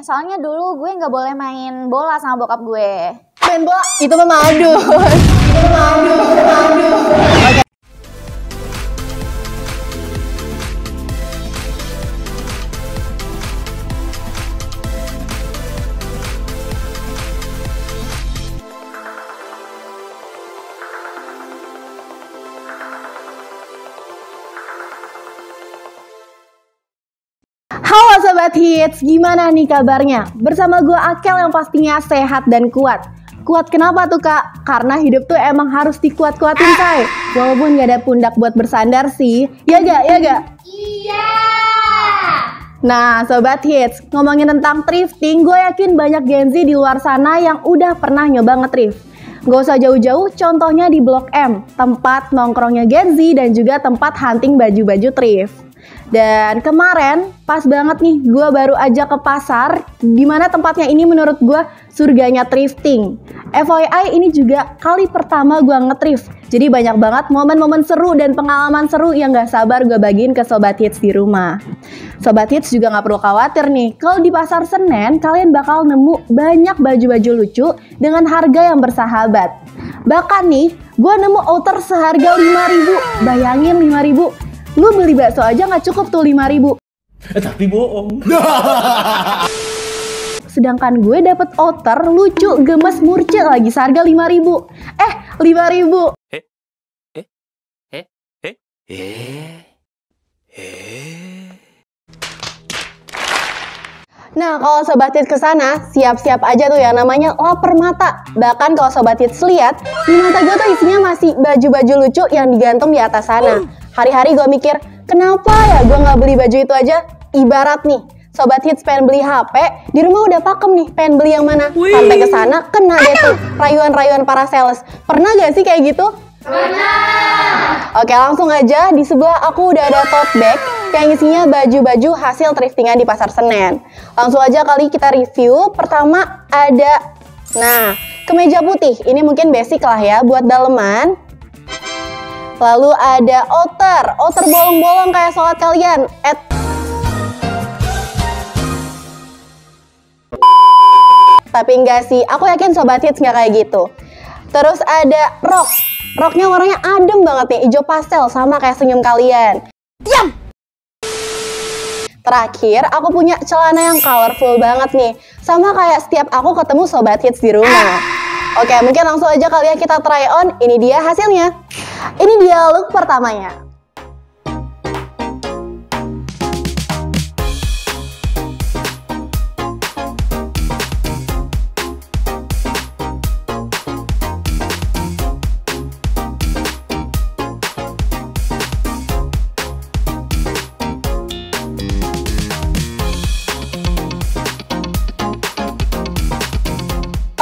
Soalnya dulu gue nggak boleh main bola sama bokap gue. Main bola? Itu mah madus. Itu madus. Oke. Halo Sobat Hits, gimana nih kabarnya? Bersama gue Akel yang pastinya sehat dan kuat. Kuat kenapa tuh kak? Karena hidup tuh emang harus dikuat-kuatin say. Walaupun gak ada pundak buat bersandar sih. Ya gak? Iya. Nah Sobat Hits, ngomongin tentang thrifting, gue yakin banyak Gen Z di luar sana yang udah pernah nyoba nge-thrift. Gak usah jauh-jauh, contohnya di Blok M, tempat nongkrongnya Gen Z dan juga tempat hunting baju-baju thrift. Dan kemarin pas banget nih gue baru aja ke pasar, dimana tempatnya ini menurut gue surganya thrifting. FYI ini juga kali pertama gue nge-thrift, jadi banyak banget momen-momen seru dan pengalaman seru yang gak sabar gue bagiin ke Sobat Hits di rumah. Sobat Hits juga gak perlu khawatir nih, kalau di pasar Senen kalian bakal nemu banyak baju-baju lucu dengan harga yang bersahabat. Bahkan nih gue nemu outer seharga 5.000, bayangin 5.000. Lu beli bakso aja gak cukup tuh 5.000. Tapi bohong. Sedangkan gue dapet outer lucu, gemes, murce lagi seharga 5.000. 5.000. Nah, kalau Sobat Hits kesana, siap-siap aja tuh ya, namanya lapar mata. Bahkan kalau Sobat Hits lihat, di mata gue tuh isinya masih baju-baju lucu yang digantung di atas sana. Hari-hari gue mikir, kenapa ya gue nggak beli baju itu aja? Ibarat nih, Sobat Hits pengen beli HP, di rumah udah pakem nih, pengen beli yang mana? Sampai kesana, kena deh tuh rayuan-rayuan para sales. Pernah gak sih kayak gitu? Pernah! Oke, langsung aja, di sebelah aku udah ada tote bag yang isinya baju-baju hasil thriftingan di Pasar Senen. Langsung aja kali kita review. Pertama ada, kemeja putih. Ini mungkin basic lah ya buat daleman. Lalu ada outer bolong-bolong kayak sholat kalian. Tapi enggak sih, aku yakin Sobat Hits nggak kayak gitu. Terus ada roknya warnanya adem banget nih, hijau pastel sama kayak senyum kalian. Diam! Terakhir, aku punya celana yang colorful banget nih, sama kayak setiap aku ketemu Sobat Hits di rumah. Oke, mungkin langsung aja kali ya kita try on. Ini dia hasilnya. Ini dia look pertamanya.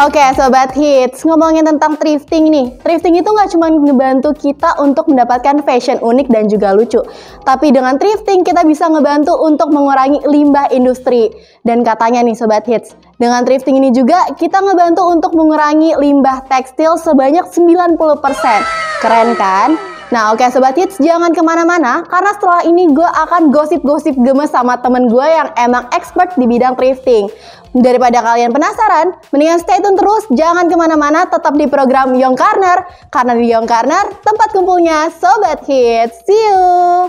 Oke Sobat Hits, ngomongin tentang thrifting nih. Thrifting itu nggak cuma ngebantu kita untuk mendapatkan fashion unik dan juga lucu. Tapi dengan thrifting kita bisa ngebantu untuk mengurangi limbah industri. Dan katanya nih Sobat Hits, dengan thrifting ini juga kita ngebantu untuk mengurangi limbah tekstil sebanyak 90%. Keren kan? Nah oke Sobat Hits, jangan kemana-mana karena setelah ini gue akan gosip-gosip gemes sama temen gue yang emang expert di bidang thrifting. Daripada kalian penasaran, mendingan stay tune terus, jangan kemana-mana, tetap di program Young Corner. Karena di Young Corner, tempat kumpulnya Sobat Hits. See you!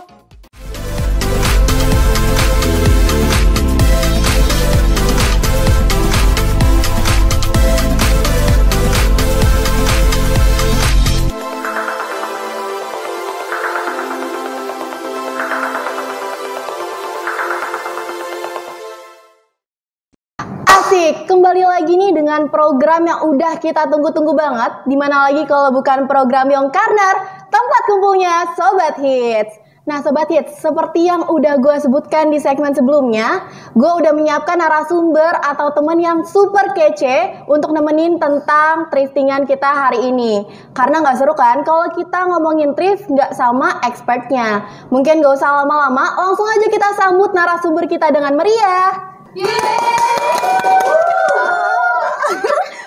Asik, kembali lagi nih dengan program yang udah kita tunggu-tunggu banget. Dimana lagi kalau bukan program Young Corner, tempat kumpulnya Sobat Hits. Nah Sobat Hits, seperti yang udah gue sebutkan di segmen sebelumnya, gue udah menyiapkan narasumber atau temen yang super kece untuk nemenin tentang thriftingan kita hari ini. Karena gak seru kan kalau kita ngomongin thrift gak sama expertnya. Mungkin gak usah lama-lama, langsung aja kita sambut narasumber kita dengan meriah.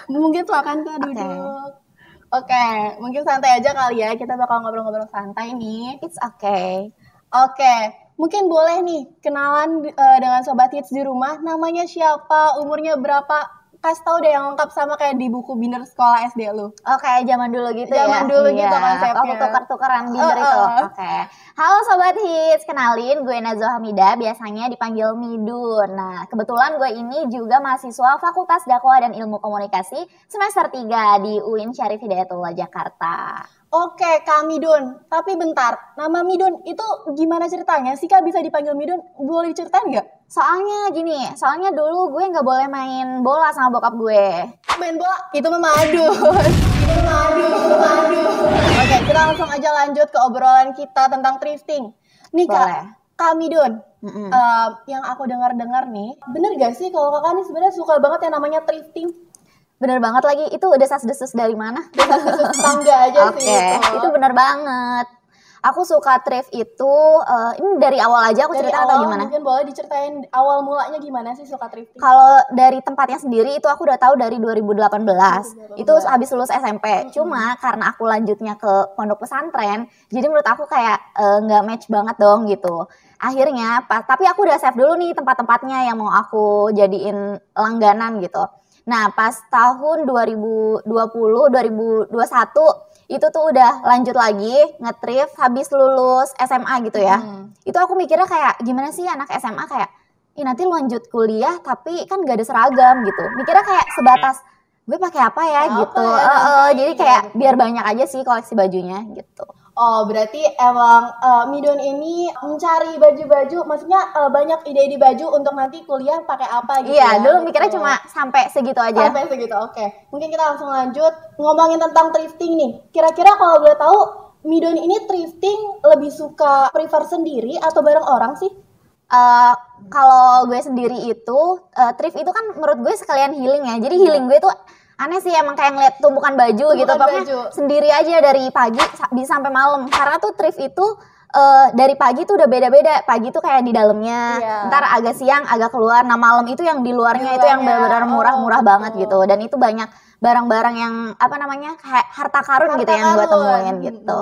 Mungkin silakan Kak duduk. Oke, mungkin santai aja kali ya. Kita bakal ngobrol-ngobrol santai nih. It's okay. Oke, Mungkin boleh nih kenalan dengan Sobat Hits di rumah. Namanya siapa, umurnya berapa? Kasih tahu deh yang lengkap sama kayak di buku binder sekolah SD lu. Oke, zaman dulu gitu ya. Zaman dulu gitu konsepnya. Aku tuker-tukeran binder itu. Oke. Halo Sobat Hits, kenalin gue Nazoha Hamida, biasanya dipanggil Midun. Nah, kebetulan gue ini juga mahasiswa Fakultas Dakwah dan Ilmu Komunikasi semester 3 di UIN Syarif Hidayatullah Jakarta. Oke, Kak Midun. Tapi bentar, nama Midun itu gimana ceritanya sih Kak bisa dipanggil Midun? Boleh diceritain nggak? Soalnya dulu gue nggak boleh main bola sama bokap gue. Main bola? Itu mah madun. Itu madun. Oke, kita langsung aja lanjut ke obrolan kita tentang thrifting. Nih Kak Midun, yang aku dengar-dengar nih, bener gak sih kalau kakak nih sebenarnya suka banget yang namanya thrifting? Bener banget lagi, itu desas-desus dari mana? Desas-desus tetangga aja sih itu bener banget. Aku suka thrift itu, ini dari awal aja aku cerita atau gimana? Mungkin boleh diceritain awal mulanya gimana sih suka thrifting? Kalau dari tempatnya sendiri itu aku udah tahu dari 2018. Itu habis lulus SMP. Cuma karena aku lanjutnya ke pondok pesantren, jadi menurut aku kayak nggak match banget dong gitu. Akhirnya, tapi aku udah save dulu nih tempat-tempatnya yang mau aku jadiin langganan gitu. Nah, pas tahun 2020, 2021 itu tuh udah lanjut lagi nge-thrift habis lulus SMA gitu ya. Itu aku mikirnya kayak gimana sih anak SMA kayak nanti lanjut kuliah tapi kan gak ada seragam gitu. Mikirnya kayak sebatas gue pakai apa ya gitu. Jadi kayak biar banyak aja sih koleksi bajunya gitu. Oh, berarti emang Midun ini mencari baju-baju, maksudnya banyak ide-ide baju untuk nanti kuliah pakai apa gitu. Iya, dulu mikirnya cuma sampai segitu aja. Sampai segitu, oke. Mungkin kita langsung lanjut ngomongin tentang thrifting nih. Kira-kira kalau boleh tahu, Midun ini thrifting lebih suka prefer sendiri atau bareng orang sih? Kalau gue sendiri itu, thrift itu kan menurut gue sekalian healing ya. Jadi healing gue itu aneh sih emang kayak ngeliat tumpukan baju gitu, pokoknya sendiri aja dari pagi bisa sampai malam. Karena tuh thrift itu dari pagi tuh udah beda-beda. Pagi tuh kayak di dalamnya, ntar agak siang agak keluar. Nah malam itu yang di luarnya itu yang benar-benar murah-murah banget gitu. Dan itu banyak barang-barang yang apa namanya kayak harta karun gitu yang gue temuin gitu.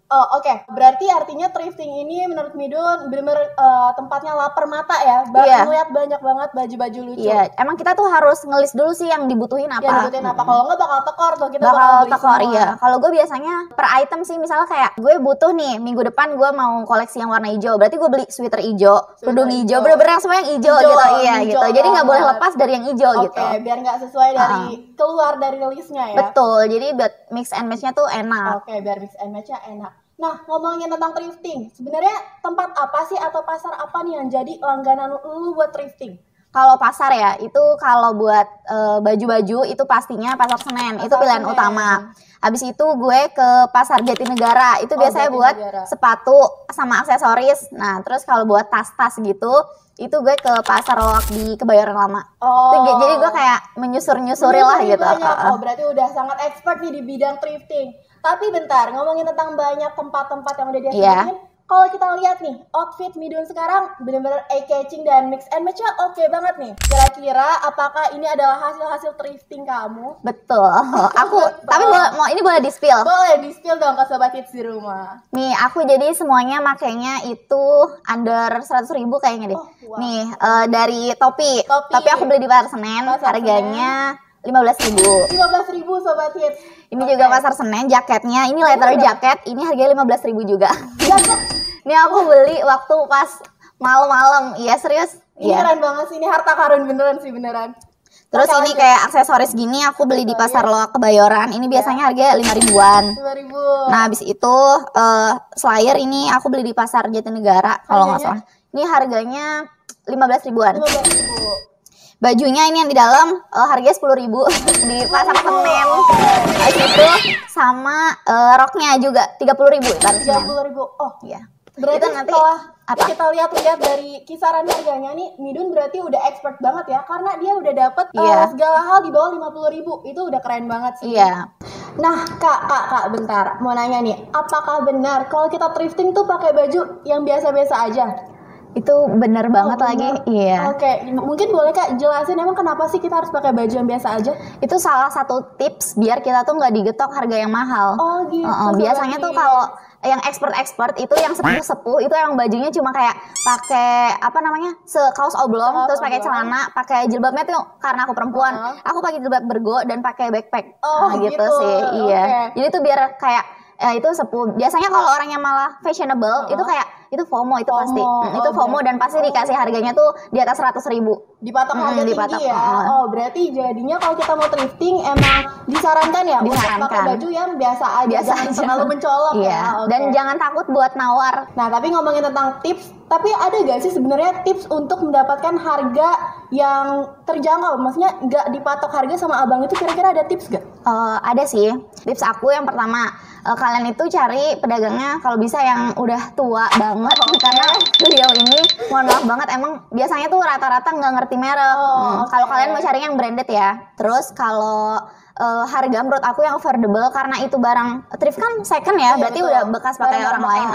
Oh oke. Berarti artinya thrifting ini menurut Midun benar-benar tempatnya lapar mata ya. Ngeliat banyak banget baju-baju lucu. Iya, emang kita tuh harus ngelis dulu sih yang dibutuhin apa. Ya dibutuhin apa, kalau nggak bakal tekor tuh kita bakal beli tekor semua. Iya. Kalau gue biasanya per item sih, misalnya kayak gue butuh nih minggu depan gue mau koleksi yang warna hijau, berarti gue beli sweater hijau, kerudung hijau, bener-bener semua yang hijau gitu. Iya gitu. Jadi nggak boleh lepas dari yang hijau gitu. Oke, biar nggak sesuai dari keluar dari listnya ya. Betul. Jadi buat mix and match-nya tuh enak. Oke, biar mix and match-nya enak. Nah, ngomongin tentang thrifting, sebenarnya tempat apa sih atau pasar apa nih yang jadi langganan lu buat thrifting? Kalau pasar ya, itu kalau buat baju-baju itu pastinya Pasar Senen, itu pilihan utama. Habis itu gue ke Pasar Jatinegara, itu biasanya buat sepatu sama aksesoris. Nah, terus kalau buat tas-tas gitu, itu gue ke Pasar Loak di Kebayoran Lama. Jadi gue kayak menyusuri lah gitu. Oh, berarti udah sangat expert nih di bidang thrifting. Tapi bentar, ngomongin tentang banyak tempat-tempat yang udah dia sebutin, kalau kita lihat nih, outfit Midun sekarang benar-benar eye-catching dan mix and match-nya oke banget nih. Kira-kira apakah ini adalah hasil-hasil thrifting kamu? Betul. Tapi ini boleh di-spill? Boleh di-spill dong ke Sobat Hits di rumah. Nih, aku jadi semuanya makainya itu under 100.000 kayaknya deh. Nih, dari topi. Tapi aku beli di Pasar Senen, harganya 15.000. 15.000 Sobat Hits. Ini juga Pasar Senen, jaketnya. Ini leather jaket, ini harganya 15.000 juga. Ini aku beli waktu pas malam-malam. Iya, serius. Ini keren banget sih, ini harta karun beneran sih, beneran. Terus ini kayak aksesoris gini aku beli di Pasar Loak Kebayoran. Ini biasanya harganya 5.000-an. 5.000. Nah, habis itu slayer ini aku beli di Pasar Jatinegara kalau nggak salah. Ini harganya 15.000-an. 15.000. Bajunya ini yang di dalam harganya 10.000 di Pasar Senen. Habis itu sama roknya juga 30.000. 30.000. Oh iya. Berarti nanti kita lihat dari kisaran harganya nih, Midun berarti udah expert banget ya, karena dia udah dapet segala hal di bawah 50.000. Itu udah keren banget sih. Iya. Nah, Kak, bentar. Mau nanya nih, apakah benar kalau kita thrifting tuh pakai baju yang biasa-biasa aja? Itu bener banget lagi. Iya. Oke, mungkin boleh Kak jelasin emang kenapa sih kita harus pakai baju yang biasa aja? Itu salah satu tips biar kita tuh nggak digetok harga yang mahal. Oh gitu. Biasanya tuh kalau yang expert itu yang sepuh itu emang bajunya cuma kayak pakai apa namanya kaos oblong, terus pakai celana, pakai jilbabnya tuh karena aku perempuan, aku pakai jilbab bergo dan pakai backpack. Nah, gitu sih. Iya. Jadi itu biar kayak itu sepuh. Biasanya kalau orang yang malah fashionable itu kayak itu FOMO itu pasti. Itu FOMO dan pasti dikasih harganya tuh di atas 100.000. Dipatok harga tinggi ya. Oh, berarti jadinya kalau kita mau thrifting emang disarankan ya untuk pakai baju yang biasa aja, jangan terlalu mencolok ya. Dan jangan takut buat nawar. Nah, tapi ngomongin tentang tips, tapi ada gak sih sebenarnya tips untuk mendapatkan harga yang terjangkau? Maksudnya nggak dipatok harga sama abang itu, kira-kira ada tips gak? Ada sih. Tips aku yang pertama, kalian itu cari pedagangnya kalau bisa yang udah tua banget, karena beliau ini mohon maaf banget emang biasanya tuh rata-rata nggak ngerti merek. Kalau kalian mau cari yang branded ya. Terus kalau harga menurut aku yang affordable, karena itu barang thrift kan second ya, berarti udah bekas pakai orang lain.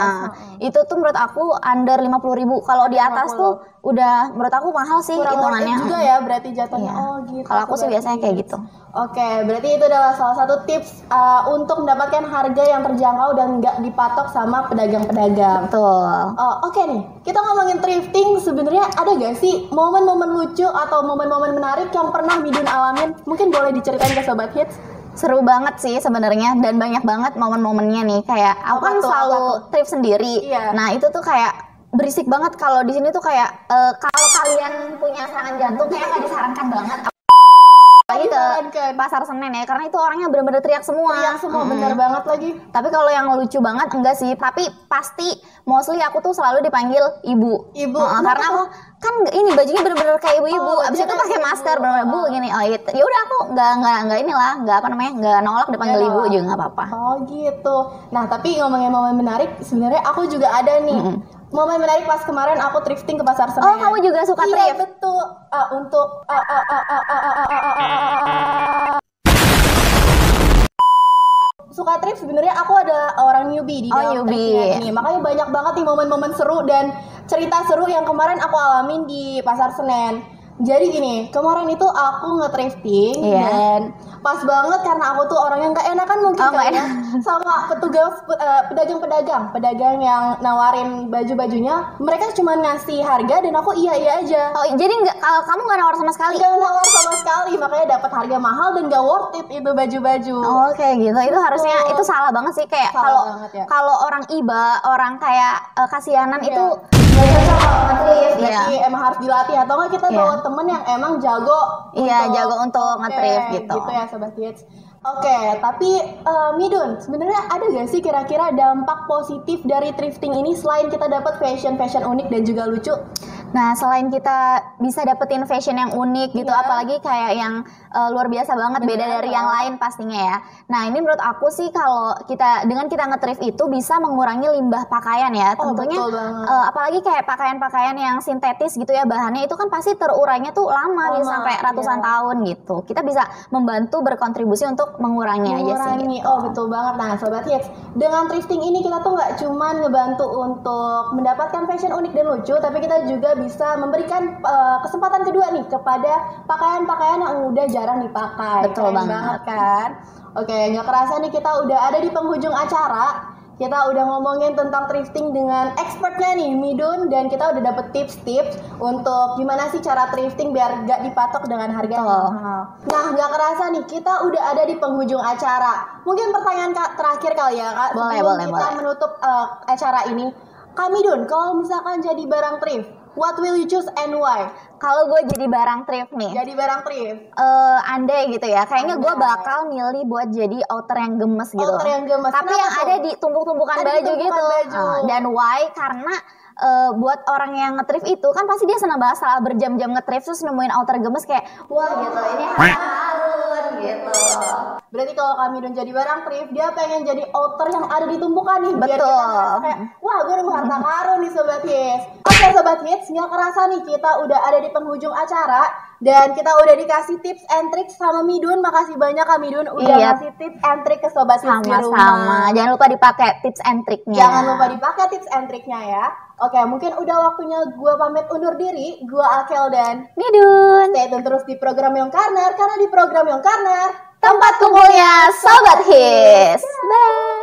Itu tuh menurut aku under 50.000. Kalau di atas tuh udah menurut aku mahal sih hitungannya. Juga ya berarti jatuhnya. Gitu. Kalau aku sih biasanya kayak gitu. Oke, berarti itu adalah salah satu tips untuk mendapatkan harga yang terjangkau dan nggak dipatok sama pedagang-pedagang. Betul. Oke nih, kita ngomongin thrifting, sebenarnya ada gak sih momen-momen lucu atau momen-momen menarik yang pernah Midun alamin? Mungkin boleh diceritain ke Sobat Hits. Seru banget sih sebenarnya, dan banyak banget momen-momennya nih. Kayak aku kan selalu thrift sendiri. Nah itu tuh kayak berisik banget. Kalau di sini tuh kayak kalau kalian punya serangan jantung kayak nggak disarankan banget. Lagi ke Pasar Senen ya, karena itu orangnya bener-bener teriak semua. Bener banget lagi. Tapi kalau yang lucu banget enggak sih, tapi pasti mostly aku tuh selalu dipanggil ibu. Karena aku kan ini bajunya bener-bener kayak ibu-ibu. Abis itu pakai masker bener-bener bu gini. Ya udah aku nggak inilah, nggak apa namanya, nggak nolak dipanggil ibu juga nggak apa-apa. Oh gitu. Nah tapi ngomongin momen menarik, sebenarnya aku juga ada nih. Momen menarik pas kemarin aku thrifting ke Pasar Senen. Oh, kamu juga suka thrift? Iya, betul. Untuk suka thrift, sebenarnya aku ada orang newbie di dalam thrifting ini. Makanya banyak banget nih momen-momen seru dan cerita seru yang kemarin aku alamin di Pasar Senen. Jadi gini, kemarin itu aku nge-thrifting dan pas banget karena aku tuh orang yang gak enakan mungkin sama petugas pedagang yang nawarin baju-bajunya. Mereka cuma ngasih harga dan aku iya aja. Jadi kamu gak nawar sama sekali? Gak nawar sama sekali, makanya dapat harga mahal dan gak worth it itu baju-baju. Kayak gitu. Itu harusnya itu salah banget sih, kayak kalau orang iba, orang kayak kasihanan itu berarti emang harus dilatih, atau nggak kita bawa temen yang emang jago jago untuk nge-thrift gitu ya Sobat Hits. Oke, tapi Midun, sebenarnya ada gak sih kira-kira dampak positif dari thrifting ini selain kita dapat fashion unik dan juga lucu? Nah, selain kita bisa dapetin fashion yang unik gitu, apalagi kayak yang luar biasa banget, beda dari yang lain pastinya ya. Nah, ini menurut aku sih kalau dengan kita nge-thrift itu bisa mengurangi limbah pakaian ya. Tentunya apalagi kayak pakaian-pakaian yang sintetis gitu ya, bahannya itu kan pasti terurainya tuh lama bisa sampai ratusan tahun gitu. Kita bisa membantu berkontribusi untuk mengurangi aja sih gitu. Betul banget. Nah, Sobat Hits, dengan thrifting ini kita tuh nggak cuman ngebantu untuk mendapatkan fashion unik dan lucu, tapi kita juga bisa memberikan kesempatan kedua nih kepada pakaian-pakaian yang udah jarang dipakai. Betul banget kan? Oke, nggak kerasa nih kita udah ada di penghujung acara. Kita udah ngomongin tentang thrifting dengan expertnya nih, Midun, dan kita udah dapet tips-tips untuk gimana sih cara thrifting biar gak dipatok dengan harga mahal. Nah, nggak kerasa nih kita udah ada di penghujung acara. Mungkin pertanyaan terakhir kali ya, Kak. Boleh. Kita menutup acara ini. Kak Midun, kalau misalkan jadi barang thrift, what will you choose and why? Kalau gue jadi barang thrift nih. Jadi barang thrift. Andai gitu ya. Kayaknya gue bakal milih buat jadi outer yang gemes gitu. Outer yang gemes. Tapi yang ada di tumpuk-tumpukan baju gitu. Dan why? Karena buat orang yang nge-thrift itu kan pasti dia senang banget setelah berjam-jam nge-thrift terus nemuin outer gemes kayak wah gitu, ini harun gitu. Berarti kalau kami dan jadi barang thrift, dia pengen jadi outer yang ada di tumpukan nih. Biar kita ngerasa kayak wah gue nemu harta karun nih Sobat Hits. Oke Sobat Hits, nggak kerasa nih kita udah ada di penghujung acara dan kita udah dikasih tips and trick sama Midun. Makasih banyak Kak Midun udah ngasih tips and trick ke Sobat Hits di rumah. Sama-sama. Jangan lupa dipakai tips and tricknya. Jangan lupa dipakai tips and tricknya ya. Oke, mungkin udah waktunya gue pamit undur diri. Gue Akel dan Midun. Stay tune terus di program Young Corner, karena di program Young Corner tempat kumpulnya Sobat Hits. Bye.